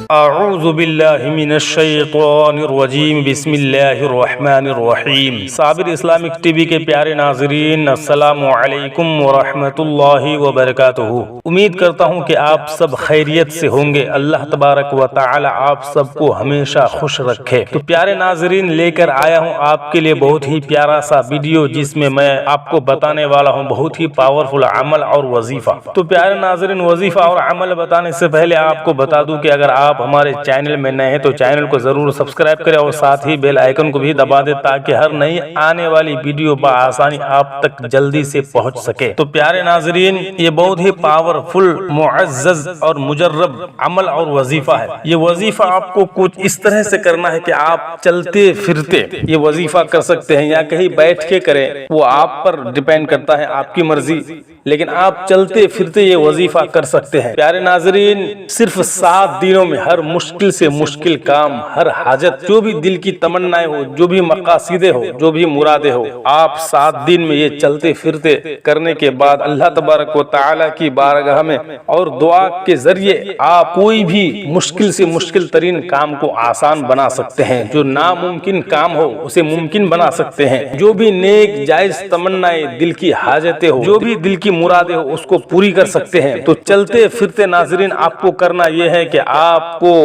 اعوذ باللہ من الشیطان الرجیم بسم اللہ الرحمن الرحیم۔ صابر اسلامک ٹی وی کے پیارے ناظرین، السلام علیکم ورحمۃ اللہ وبرکاتہ۔ امید کرتا ہوں کہ آپ سب خیریت سے ہوں گے۔ اللہ تبارک و تعالی آپ سب کو ہمیشہ خوش رکھے۔ تو پیارے ناظرین، لے کر آیا ہوں آپ کے لیے بہت ہی پیارا سا ویڈیو، جس میں میں آپ کو بتانے والا ہوں بہت ہی پاورفل عمل اور وظیفہ۔ تو پیارے ناظرین، وظیفہ اور عمل بتانے سے پہلے آپ کو بتا دوں کہ اگر آپ ہمارے چینل میں نئے ہیں تو چینل کو ضرور سبسکرائب کریں اور ساتھ ہی بیل آئیکن کو بھی دبا دیں تاکہ ہر نئی آنے والی ویڈیو بآسانی آپ تک جلدی سے پہنچ سکے۔ تو پیارے ناظرین، یہ بہت ہی پاورفل، معزز اور مجرب عمل اور وظیفہ ہے۔ یہ وظیفہ آپ کو کچھ اس طرح سے کرنا ہے کہ آپ چلتے پھرتے یہ وظیفہ کر سکتے ہیں یا کہیں بیٹھ کے کریں، وہ آپ پر ڈیپینڈ کرتا ہے، آپ کی مرضی، لیکن آپ چلتے پھرتے یہ وظیفہ کر سکتے ہیں۔ پیارے ناظرین، صرف 7 دنوں میں ہر مشکل سے مشکل کام، ہر حاجت، جو بھی دل کی تمنائیں ہو، جو بھی مقاصدیں ہو، جو بھی مرادیں ہو، آپ 7 دن میں یہ چلتے پھرتے کرنے کے بعد اللہ تبارک و تعالی کی بارگاہ میں اور دعا کے ذریعے آپ کوئی بھی مشکل سے مشکل ترین کام کو آسان بنا سکتے ہیں۔ جو ناممکن کام ہو اسے ممکن بنا سکتے ہیں۔ جو بھی نیک جائز تمنائیں، دل کی حاجتیں ہو، جو بھی دل کی مرادیں ہو، اس کو پوری کر سکتے ہیں۔ تو چلتے پھرتے ناظرین، آپ کو کرنا یہ ہے کہ آپ کو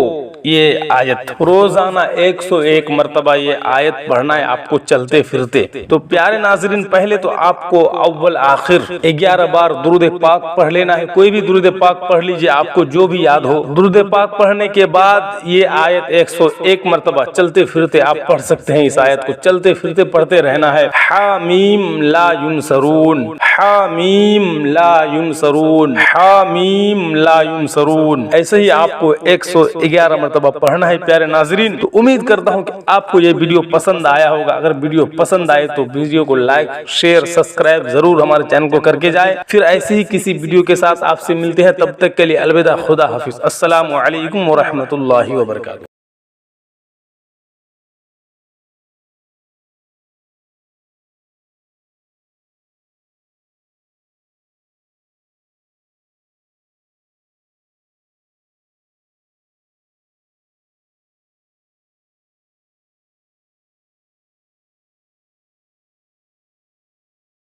یہ آیت روزانہ 101 مرتبہ یہ آیت پڑھنا ہے آپ کو چلتے پھرتے۔ تو پیارے ناظرین، پہلے تو آپ کو اول آخر 11 بار درود پاک پڑھ لینا ہے۔ کوئی بھی درود پاک پڑھ لیجئے، آپ کو جو بھی یاد ہو۔ درود پاک پڑھنے کے بعد یہ آیت 101 مرتبہ چلتے پھرتے آپ پڑھ سکتے ہیں۔ اس آیت کو چلتے پھرتے پڑھتے رہنا ہے۔ حامیم لا ینصرون، حامیم لا ینصرون، حامیم لا ینصرون، ایسے ہی آپ کو 111 مرتبہ پڑھنا ہے۔ پیارے ناظرین، تو امید کرتا ہوں کہ آپ کو یہ ویڈیو پسند آیا ہوگا۔ اگر ویڈیو پسند آئے تو ویڈیو کو لائک، شیئر، سبسکرائب ضرور ہمارے چینل کو کر کے جائے۔ پھر ایسے ہی کسی ویڈیو کے ساتھ آپ سے ملتے ہیں، تب تک کے لیے الوداع، خدا حافظ، السلام علیکم ورحمۃ اللہ وبرکاتہ۔